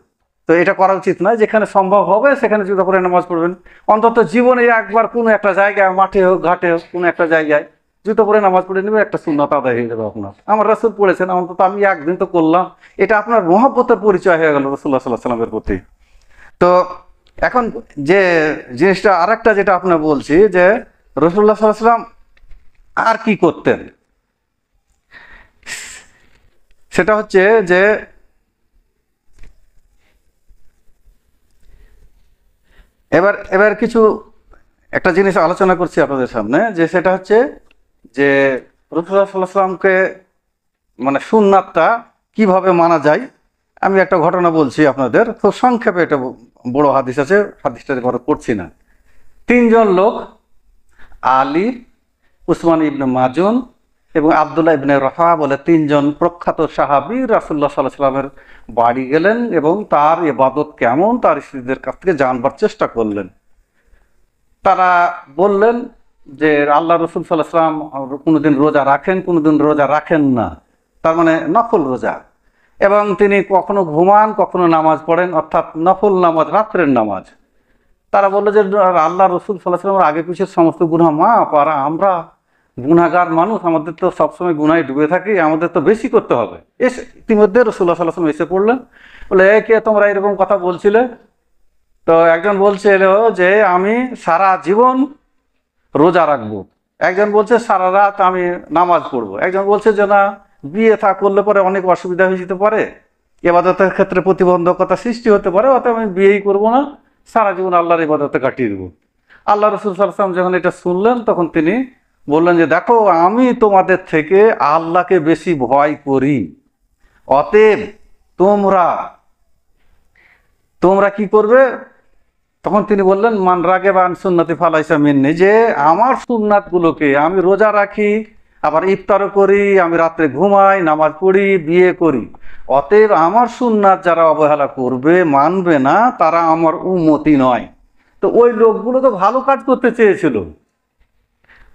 তো এটা করা উচিত নয়। যেখানে সম্ভব হবে সেখানে জুতা পরে নামাজ পড়বেন। অন্তত জীবনে একবার কোনো একটা জায়গায়, মাঠে হোক ঘাটে হোক, কোনো একটা জায়গায় জুতো পরে নামাজ পড়ে নেবে, একটা সুন্নাত আদায় হয়ে যাবে আপনার। আমার রাসূল পড়েছেন, অন্তত আমি একদিন তো করলাম, এটা আপনার মহব্বতের পরিচয় হয়ে গেল রাসূলুল্লাহ সাল্লাল্লাহু আলাইহি ওয়াসাল্লামের প্রতি। তো এখন যে জিনিসটা আরেকটা যেটা আপনার বলছি, যে রাসূলুল্লাহ সাল্লাল্লাহু আলাইহি ওয়াসাল্লাম আর কি করতেন, সেটা হচ্ছে যে এবার কিছু একটা জিনিস আলোচনা করছি আপনাদের সামনে, যে সেটা হচ্ছে যে রাসূলুল্লাহ সাল্লাল্লাহু আলাইহি ওয়াসাল্লামকে মানে সুন্নাতটা কিভাবে মানা যায়। আমি একটা ঘটনা বলছি আপনাদের, খুব সংক্ষেপে। এটা বড় হাদিস আছে, হাদিসটা ঘরে পড়ছি না। 3 জন লোক, আলী, উসমান ইবনে মাজুন এবং আব্দুল্লাহ ইবনে রাফা বলে 3 জন প্রখ্যাত সাহাবী রাসূলুল্লাহ সাল্লাল্লাহু আলাইহি ওয়াসাল্লামের বাড়ি গেলেন এবং তার ইবাদত কেমন তার স্ত্রীদের কাছ থেকে জানবার চেষ্টা করলেন। তারা বললেন যে আল্লাহ রাসূল সাল্লাল্লাহু আলাইহি ওয়াসাল্লাম কোনোদিন রোজা রাখেন, কোনোদিন রোজা রাখেন না, তার মানে নফল রোজা। এবং তিনি কখনো ঘুমান, কখনো নামাজ পড়েন, অর্থাৎ নফল নামাজ, রাত্রের নামাজ। তারা বললো যে আল্লাহ রাসূল সাল্লাল্লাহু আলাইহি ওয়াসাল্লামের আগে পিছের সমস্ত গুনাহ মাফ, আর আমরা গুনাহগার মানুষ, আমাদের তো সবসময় গুনায় ডুবে থাকি, আমাদের তো বেশি করতে হবে। ইতিমধ্যে রাসূলুল্লাহ সাল্লাল্লাহু আলাইহি ওয়াসাল্লাম এসে পড়লেন, বলে কে তোমরা এরকম কথা বলছিলে? তো একজন বলছিল যে আমি সারা জীবন রোজা রাখবো, একজন বলছে সারা রাত আমি নামাজ পড়বো, একজন বলছে যে না, বিয়ে থা করলে পরে অনেক অসুবিধা হয়ে যেতে পারে, ইবাদতের ক্ষেত্রে প্রতিবন্ধকতা সৃষ্টি হতে পারে, অতএব আমি বিয়েই করবো না, সারা জীবন আল্লাহর ইবাদতে কাটিয়ে দেবো। আল্লাহ রাসূল সাল্লাল্লাহু আলাইহি ওয়াসাল্লাম যখন এটা শুনলেন, তখন তিনি বললেন যে দেখো, আমি তোমাদের থেকে আল্লাহকে বেশি ভয় করি, অতএব তোমরা কি করবে? তখন তিনি বললেন মান রাগিবা আন সুন্নতি ফালাইসা মিন্নি, যে আমার সুন্নাতগুলোকে, আমি রোজা রাখি, আবার ইফতারও করি, আমি রাত্রে ঘুমাই, নামাজ পড়ি, বিয়ে করি, অতএব আমার সুন্নাত যারা অবহেলা করবে, মানবে না, তারা আমার উম্মতি নয়। তো ওই লোকগুলো তো ভালো কাজ করতে চেয়েছিল,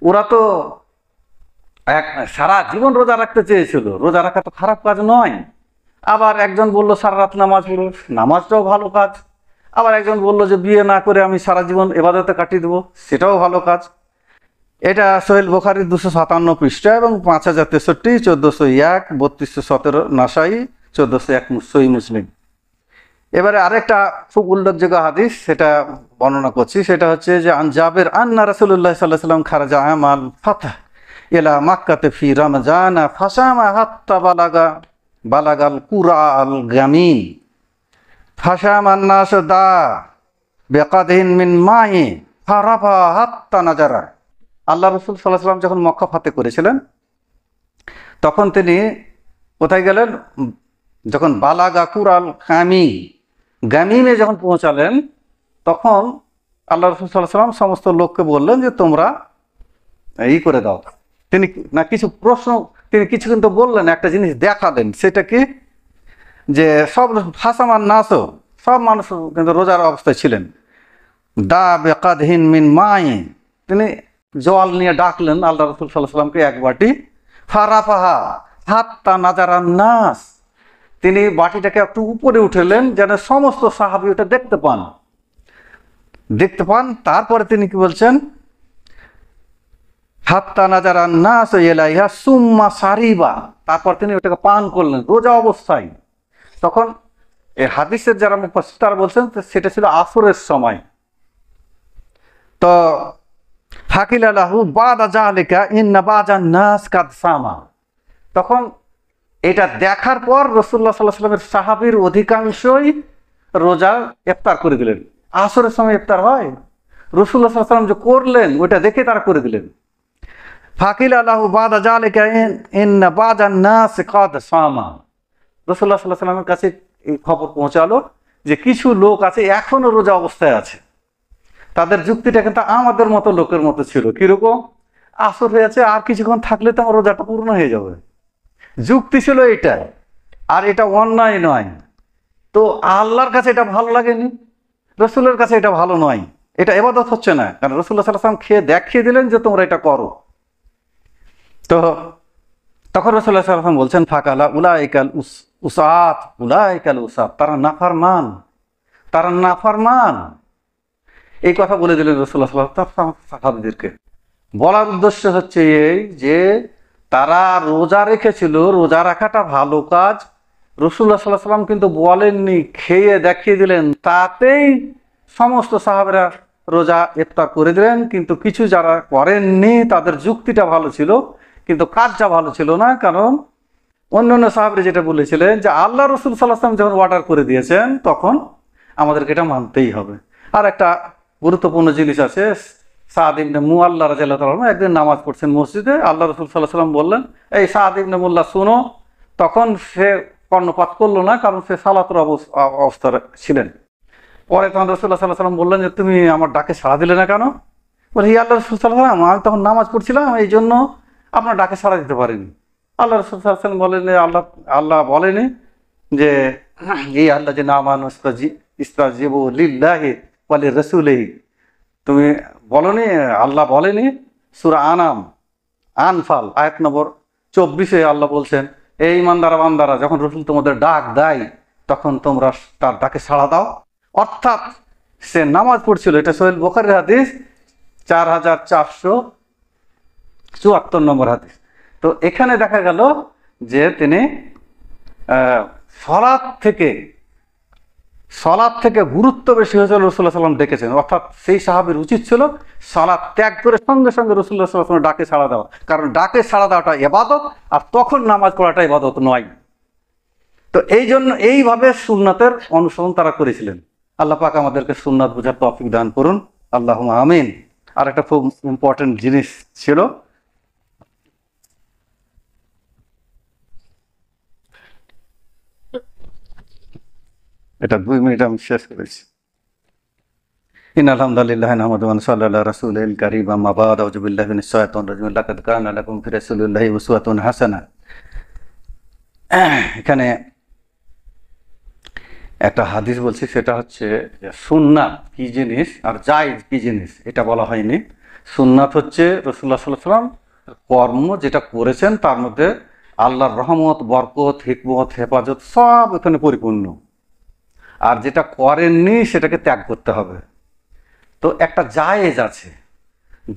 ওরা তো সারা জীবন রোজা রাখতে চেয়েছিল, রোজা রাখা তো খারাপ কাজ নয়। আবার একজন বললো সারা রাত নামাজ পড়ো, নামাজটাও ভালো কাজ। আবার একজন বললো যে বিয়ে না করে আমি সারা জীবন ইবাদতে কাটিয়ে দেবো, সেটাও ভালো কাজ। এটা সহিহ বুখারীর 257 পৃষ্ঠা এবং 5063, 1401, 3217 নাসাই, 1401 সহিহ মুসলিম। এবারে আরেকটা খুব উল্লেখযোগ্য হাদিস, সেটা বর্ণনা করছি। সেটা হচ্ছে যে আন জাবের আন্না রাসূলুল্লাহ সাল্লাল্লাহু আলাইহি ওয়াসাল্লাম খারাজা আমাল ফাতহ ইলা মাক্কাতে ফি রমজান ফাসামা হাত্তা বালাগাল কুরা আল গামিন ফাসামান নাস দা বেকাদিন মিন মাই ফারাফা হাত্তা নাজারা। আল্লাহ রসুল সাল্লাল্লাহু আলাইহি ওয়াসাল্লাম যখন মক্কা ফাতে করেছিলেন তখন তিনি কোথায় গেলেন? যখন বালাগা কুরাল গামিমে যখন পৌঁছালেন তখন আল্লাহ রসুল সাল্লাল্লাহু আলাইহি ওয়াসাল্লাম সমস্ত লোককে বললেন যে তোমরা করে দাও। তিনি না কিছু প্রশ্ন, তিনি কিছু কিন্তু বললেন, একটা জিনিস দেখালেন, সেটা কি যে সব ফাসামান নাসও, সব মানুষ কিন্তু রোজার অবস্থায় ছিলেন। দা বেকাদহিন মিন মাই, তিনি জল নিয়ে ডাকলেন আল্লাহ রসুল সাল্লাল্লাহু আলাইহি ওয়াসাল্লামকে এক বাটি। ফারাফাহা হাত্তা নাজারান নাস, তিনি বাটিটাকে একটু উপরে উঠেলেন যেন সমস্ত সাহাবী ওটা দেখতে পান। তারপরে তিনি কি বলছেন? হাত্তা নাজারান নাস ইলাইহা সুম্মা সারিবা, তারপর তিনি ওটাকে পান করলেন রোজা অবস্থায়। তখন এই হাদিসের যারা মুফাসসির তারা বলছেন সেটা ছিল আসরের সময়। তো ফাকিলা লাহু বাদা যালিকা ইন্না বাজান নাস কাদ সামা, তখন এটা দেখার পর রাসূলুল্লাহ সাল্লাল্লাহু আলাইহি ওয়াসাল্লামের সাহাবীর অধিকাংশই রোজা ইফতার করে দিলেন। আসরের সময় ইফতার হয়, রাসূলুল্লাহ সাল্লাল্লাহু আলাইহি ওয়াসাল্লাম যে করলেন ওইটা দেখে তারা করে দিলেন। ফাকিলা লাহু বাদা যালিকা ইন্না বাজান নাস কাদ সামা, রাসূলুল্লাহ সাল্লাল্লাহু আলাইহি ওয়াসাল্লামের কাছে এই খবর পৌঁছালো যে কিছু লোক আছে এখনো রোজা অবস্থায় আছে। তাদের যুক্তিটা কিন্তু আমাদের মতো লোকের মতো ছিল। কিরকম? আসর হয়েছে, আর কিছুক্ষণ থাকলে তো আমার রোজাটা পূর্ণ হয়ে যাবে। যুক্তি ছিল এটা, আর এটা অন্যায় নয়। তো আল্লাহর কাছে এটা ভালো লাগেনি, রসুলের কাছে এটা ভালো নয়, এটা ইবাদত হচ্ছে না। কারণ রাসূলুল্লাহ সাল্লাল্লাহু আলাইহি ওয়াসাল্লাম খেয়ে দেখিয়ে দিলেন যে তোমরা এটা করো। তো তখন রাসূলুল্লাহ সাল্লাল্লাহু আলাইহি ওয়াসাল্লাম বলছেন ফাকালা উলাইকাল উসাত, তারা নাফরমান। এই কথা বলে দিলেন রাসূলুল্লাহ সাল্লাল্লাহু আলাইহি ওয়াসাল্লাম সাহাবীদেরকে। বলার উদ্দেশ্য হচ্ছে এই যে তারা রোজা রেখেছিল, রোজা রাখাটা ভালো কাজ। রাসূলুল্লাহ সাল্লাল্লাহু আলাইহি ওয়াসাল্লাম কিন্তু বলেননি, খেয়ে দেখিয়ে দিলেন, তাতেই সমস্ত সাহাবীরা রোজা ইফতার করে দিলেন। কিন্তু কিছু যারা করেননি তাদের যুক্তিটা ভালো ছিল কিন্তু কাজটা ভালো ছিল না। কারণ অন্যান্য সাহাবীরা যেটা বলেছিলেন যে আল্লাহ রাসূল সাল্লাল্লাহু আলাইহি ওয়াসাল্লাম যখন অর্ডার করে দিয়েছেন তখন আমাদেরকে এটা মানতেই হবে। আর একটা গুরুত্বপূর্ণ জিনিস আছে, সাদ ইবনে মুআল্লা রাদিয়াল্লাহু তাআলা একদিন নামাজ পড়ছেন মসজিদে, আল্লাহ রাসূল সাল্লাল্লাহু আলাইহি ওয়াসাল্লাম বললেন, এই সাদ ইবনে মুআল্লা শুনো। তখন সে কর্ণপাত করলো না, কারণ সে সালাতের অবস্থায় ছিলেন। পরে তখন রাসূলুল্লাহ সাল্লাল্লাহু আলাইহি ওয়াসাল্লাম বললেন যে তুমি আমার ডাকে সাড়া দিলে না কেন? বলে হি আল্লাহ রাসূল সাল্লাল্লাহু আলাইহি ওয়াসাল্লাম, আমি তখন নামাজ পড়ছিলাম, এই জন্য আপনার ডাকে সাড়া দিতে পারিনি। আল্লাহ রাসূল সাল্লাল্লাহু আলাইহি ওয়াসাল্লাম বলেন, আল্লাহ বলেনি যে এই আল্লাহ যে নামানু ইস্তাজিবু লিল্লাহি ওয়া লিরাসূলিহি, তুমি বলনি, আল্লাহ বলেনি? সূরা আনফাল আয়াত নম্বর 24-এ আল্লাহ বলছেন, এই বান্দারা যখন রাসূল তোমাদের ডাক দেয় তখন তোমরা তার ডাকে সাড়া দাও। অর্থাৎ সে নামাজ পড়ছিল। এটা সহিহ বুখারীর হাদিস 4474 নম্বর হাদিস। তো এখানে দেখা গেল যে তিনি সালাত থেকে গুরুত্ব বেশি হয়েছিল রাসূলুল্লাহ সাল্লাল্লাহু আলাইহি ওয়াসাল্লাম ডেকেছেন। অর্থাৎ সেই সাহাবীর উচিত ছিল সালাত ত্যাগ করে সঙ্গে সঙ্গে রাসূলুল্লাহ সাল্লাল্লাহু আলাইহি ওয়াসাল্লাম ডাকে সাড়া দেওয়া। কারণ ডাকে সাড়া দেওয়াটা ইবাদত, আর তখন নামাজ পড়াটা ইবাদত নয়। তো এই জন্য এইভাবে সুন্নাতের অনুসরণ তারা করেছিলেন। আল্লাহ পাক আমাদেরকে সুন্নাত বোঝার তৌফিক দান করুন, আল্লাহুম্মা আমিন। আর একটা খুব ইম্পর্টেন্ট জিনিস ছিল, এটা 2 মিনিট আমি শেষ করেছি। আলহামদুলিল্লাহ নাহমাদুহু ওয়া নুসাল্লি আলা রাসূলিল কারীম, আম্মা বা'দ, আউযু বিল্লাহি মিনাশ শাইতানির রাজীম। লাকাদ কানা লাকুম ফি রাসূলিল্লাহি উসওয়াতুন হাসানা। এখানে একটা হাদিস বলছি, সেটা হচ্ছে যে সুন্নাত কি জিনিস আর জায়েজ কি জিনিস এটা বলা হয়নি। সুন্নাত হচ্ছে রাসূলুল্লাহ সাল্লাল্লাহু আলাইহি ওয়াসাল্লাম কর্ম যেটা করেছেন তার মধ্যে আল্লাহর রহমত, বরকত, হিকমত, হেফাজত সব এখানে পরিপূর্ণ। আর যেটা করেননি সেটাকে ত্যাগ করতে হবে। তো একটা জায়েজ আছে।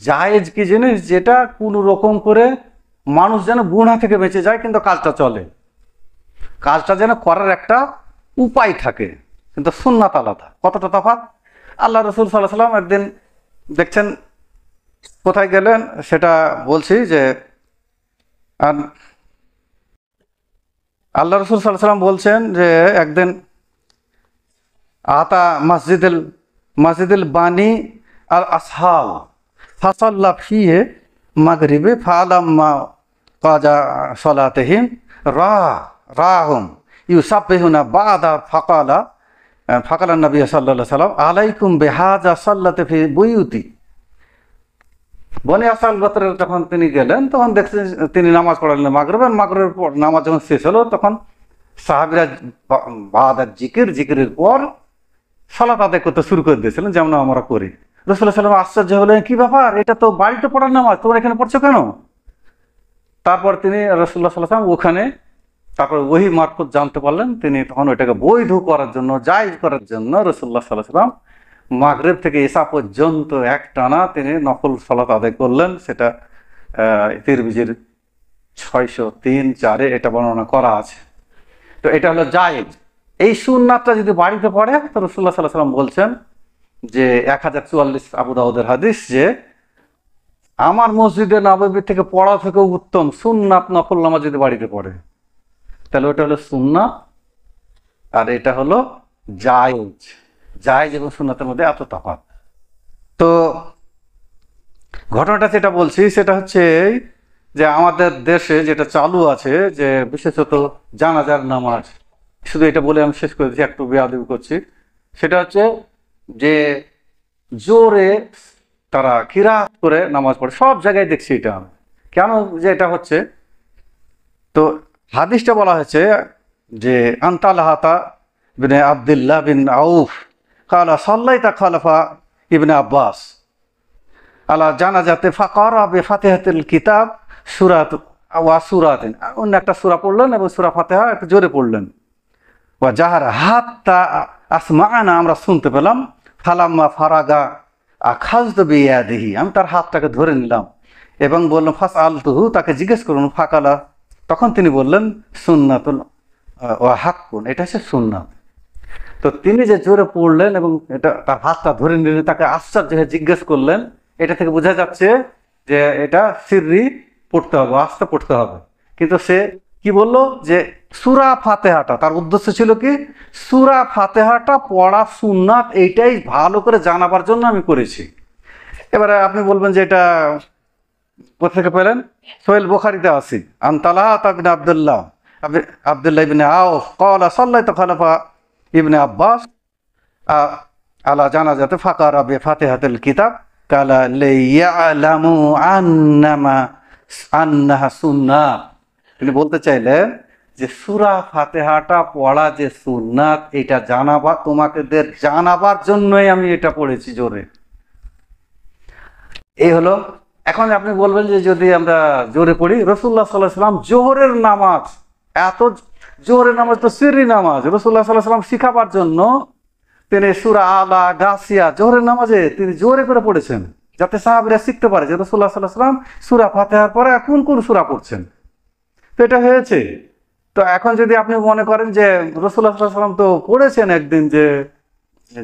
জায়েজ কি জিনিস? যেটা কোনো রকম করে মানুষ যেন গুনাহ থেকে বেঁচে যায় কিন্তু কাজটা চলে, কাজটা যেন করার একটা উপায় থাকে। কিন্তু সুন্নাত আলাদা। কতটা তফাৎ? আল্লাহ রাসূল সাল্লাল্লাহু আলাইহি ওয়াসাল্লাম একদিন দেখছেন কোথায় গেলেন, সেটা বলছি যে আর আল্লাহ রসুল সাল্লাল্লাহু আলাইহি ওয়াসাল্লাম বলছেন যে একদিন আতা মসজিদুল বানি আল আসহাল ফাসাল্লা ফিহে মাগরিবে ফালাম্মা কাজা সালাতিহিম রাহুম ইউসাব্বিহুনা বাদা ফাকালা নবী সাল্লাল্লাহু আলাইহি ওয়াসাল্লাম আলাইকুম বিহাযা সাল্লাতি ফি বুয়ুতি। বনি আসাল গোত্রের যখন তিনি গেলেন তখন দেখছেন তিনি নামাজ পড়ালেন মাগরিবের পর নামাজ যখন শেষ হলো তখন সাহাবীরা বাদা জিকিরের পর সালাত আদায় করতে শুরু করে দিয়েছিলেন, যেমন আমরা করি। রাসূলুল্লাহ সাল্লাল্লাহু আলাইহি ওয়াসাল্লাম আশ্চর্য হলেন, কি ব্যাপার, এটা তো বাড়িতে পড়ার নামাজ, তোমরা এখানে পড়ছো কেন? তারপর তিনি রাসূলুল্লাহ সাল্লাল্লাহু আলাইহি ওয়াসাল্লাম ওখানে তারপর ওহী মারফত জানতে পারলেন, তিনি তখন ওইটাকে বৈধ করার জন্য, জায়েজ করার জন্য রাসূলুল্লাহ সাল্লাল্লাহু আলাইহি ওয়াসাল্লাম মাগরিব থেকে ইশা পর্যন্ত একটানা তিনি নফল সালাত আদায় করলেন। সেটা তিরমিজির 603-4 এটা বর্ণনা করা আছে। তো এটা হলো জায়েজ। এই সুন্নাতটা যদি বাড়িতে পড়ে তো রাসূলুল্লাহ সাল্লাল্লাহু আলাইহি ওয়াসাল্লাম বলছেন যে 1044 আবু দাউদের হাদিস, যে আমার মসজিদে নববী থেকে পড়া থেকে উত্তম সুন্নাত নফল নামাজ যদি বাড়িতে পড়ে, তাহলে ওটা হলো সুন্নাত আর এটা হলো জায়েজ। জায়েজ এবং সুন্নাতের মধ্যে এত তফাৎ। তো ঘটনাটা যেটা বলছি সেটা হচ্ছে যে আমাদের দেশে যেটা চালু আছে যে বিশেষত জানাজার নামাজ, শুধু এটা বলে আমি শেষ করে দিচ্ছি, একটু বেয়াদবি করছি, সেটা হচ্ছে যে জোরে তারা কিরাত করে নামাজ পড়ে, সব জায়গায় দেখছি এটা। কেন যে এটা হচ্ছে, তো হাদিসটা বলা হয়েছে যে আনতালাহাতা বিন আব্দুল্লাহ বিন আউফ কালা সাল্লাইতা খালাফা ইবনে আব্বাস আলা জানাজাতে ফাকারা বিফাতিহাতিল কিতাব সূরাত ওয়া সূরাতিন, অন্য একটা সূরা পড়লেন এবং সূরা ফাতিহা একটু জোরে পড়লেন। ওয়া জাহারা হাত্তা আসমাআনা, আমরা শুনতে পেলাম। ফালাম্মা ফারাগা আখাযতু বিয়াদিহি, আমি তার হাতটাকে ধরে নিলাম এবং বললাম ফাসআলতুহু, তাকে জিজ্ঞেস করুন। ফাকালা, তখন তিনি বললেন সুন্নাতুল ওয়া হাক্কুন, এটা হচ্ছে সুন্নাত। তো তিনি যে জোরে পড়লেন এবং এটা তার হাতটা ধরে নিলেন, তাকে আশ্চর্য হয়ে জিজ্ঞেস করলেন। এটা থেকে বোঝা যাচ্ছে যে এটা সিররি পড়তে হবে, আস্তে পড়তে হবে। কিন্তু সে কি বলল যে সূরা ফাতিহাটা, তার উদ্দেশ্য ছিল কি সূরা ফাতিহাটা পড়া সুন্নাত, এইটাই ভালো করে জানাবার জন্য আমি করেছি। এবারে আপনি বলবেন যে এটা কোথা থেকে পেলেন? সোহেল বুখারীতে আছে, আন তালহা বিন আব্দুল্লাহ ইবনে আউফ ক্বালা সাল্লাইতু খালাফা ইবনে আব্বাস আলা জানাজাতে ফাকারা বিফাতিহাতিল কিতাব কালা লিয়ালামু আন্নাহা সুন্নাত। তিনি বলতে চাইলেন যে সূরা ফাতিহাটা পড়া যে সুন্নাত, এটা তোমাদের জানাবার জন্যই আমি এটা পড়েছি জোরে। এই হলো। এখন আপনি বলবেন যে যদি আমরা জোরে পড়ি, রাসূলুল্লাহ সাল্লাল্লাহু আলাইহি ওয়াসাল্লাম জোহরের নামাজ, এত জোহরের নামাজ তো সিররি নামাজ, রাসূলুল্লাহ সাল্লাল্লাহু আলাইহি ওয়াসাল্লাম শিখাবার জন্য তিনি সূরা আলা গাসিয়া জোহরের নামাজে তিনি জোরে করে পড়েছেন, যাতে সাহাবীরা শিখতে পারে যে রাসূলুল্লাহ সাল্লাল্লাহু আলাইহি ওয়াসাল্লাম সূরা ফাতিহার পরে কোন কোন সূরা পড়ছেন। তো এটা হয়েছে। তো এখন যদি আপনি মনে করেন যে রাসূলুল্লাহ সাল্লাল্লাহু আলাইহি ওয়াসাল্লাম তো পড়েছেন একদিন যে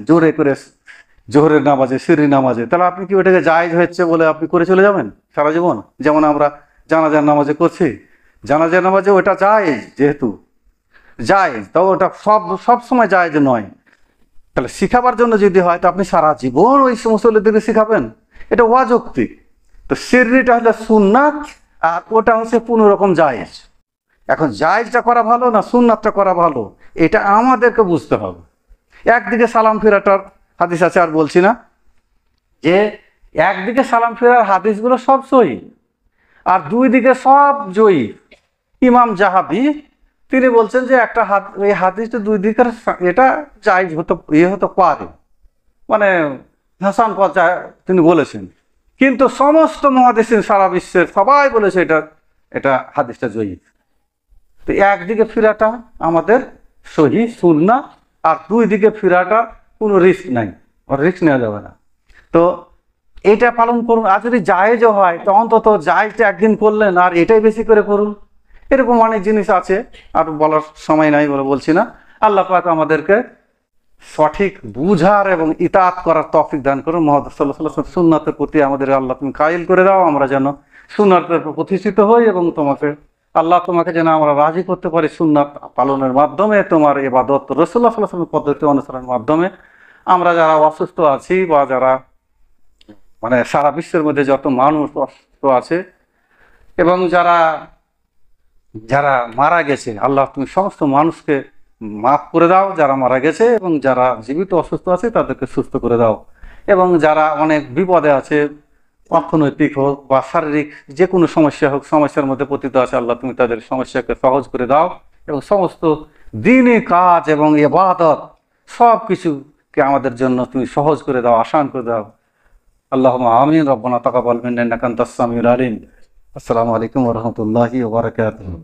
জোরে করে জোহরের নামাজে, সিররি নামাজে, তাহলে আপনি কি ওটাকে জায়েজ হচ্ছে বলে আপনি করে চলে যাবেন সারা জীবন? যেমন আমরা জানাজার নামাজে করছি, জানাজার নামাজে ওটা জায়েজ, যেহেতু জায়েজ, তো ওটা সব সময় জায়েজ নয়। তাহলে শিখাবার জন্য যদি হয় তো আপনি সারা জীবন ওই মুসল্লিদেরকে শিখাবেন, এটা অযৌক্তিক। তো সিররিটা হলো সুন্নাত আর ওটা হচ্ছে কোনো রকম জায়েজ। এখন জায়েজটা করা ভালো না সুন্নাতটা করা ভালো, এটা আমাদেরকে বুঝতে হবে। একদিকে সালাম ফেরাটার হাদিস আছে, আর বলছি না, যে একদিকে সালাম ফেরার হাদিসগুলো সব সহি আর দুই দিকে সব জয়ী। ইমাম জাহাবি তিনি বলছেন যে একটা এই হাদিসটা দুই দিকের এটা জায়েজ হতে পারে, মানে হাসান পর্যায়ে তিনি বলেছেন। কিন্তু সমস্ত মুহাদ্দিসিন সারা বিশ্বের সবাই বলেছে এটা হাদিসটা জয়ী। তো একদিকে ফিরাটা আমাদের সহি সুন্নাহ, আর দুই দিকে ফিরাটা কোনো রিস্ক নাই, রিস্ক নেওয়া যাবে না। তো এটা পালন করুন। আর যদি জায়েজও হয় তো অন্তত জায়েজটা একদিন করলেন আর এটাই বেশি করে করুন। এরকম অনেক জিনিস আছে, আর বলার সময় নাই বলে বলছি না। আল্লাহ পাক আমাদেরকে সঠিক বুঝার এবং ইতাআত করার তৌফিক দান করুন। মুহাম্মদ সাল্লাল্লাহু আলাইহি ওয়াসাল্লাম সুন্নাতের প্রতি আমাদের আল্লাহ তুমি কায়েল করে দাও, আমরা যেন সুন্নাতের উপর প্রতিষ্ঠিত হই, এবং আল্লাহ তোমাকে যেন আমরা রাজি করতে পারি সুন্নাত পালনের মাধ্যমে, তোমার ইবাদত রাসূলুল্লাহ সাল্লাল্লাহু আলাইহি ওয়াসাল্লামের পদ্ধতি অনুসরণের মাধ্যমে। আমরা যারা অসুস্থ আছি বা যারা মানে সারা বিশ্বের মধ্যে যত মানুষ অসুস্থ আছে, এবং যারা যারা মারা গেছে, আল্লাহ তুমি সমস্ত মানুষকে মাফ করে দাও যারা মারা গেছে, এবং যারা জীবিত অসুস্থ আছে তাদেরকে সুস্থ করে দাও, এবং যারা অনেক বিপদে আছে, অর্থনৈতিক হোক বা শারীরিক যে কোনো সমস্যা হোক, সমস্যার মধ্যে পতিত আছে, আল্লাহ তুমি তাদের সমস্যাকে সহজ করে দাও, এবং সমস্ত দ্বীনি কাজ এবং ইবাদত সব কিছুকে আমাদের জন্য তুমি সহজ করে দাও, আসান করে দাও। আল্লাহুম্মা আমিন। রব্বানা তাকাব্বাল মিন্না ইন্নাকা আনতাস সামিউল আলিম। আসসালামু আলাইকুম ওয়া রাহমাতুল্লাহি ওয়া বারাকাতুহু।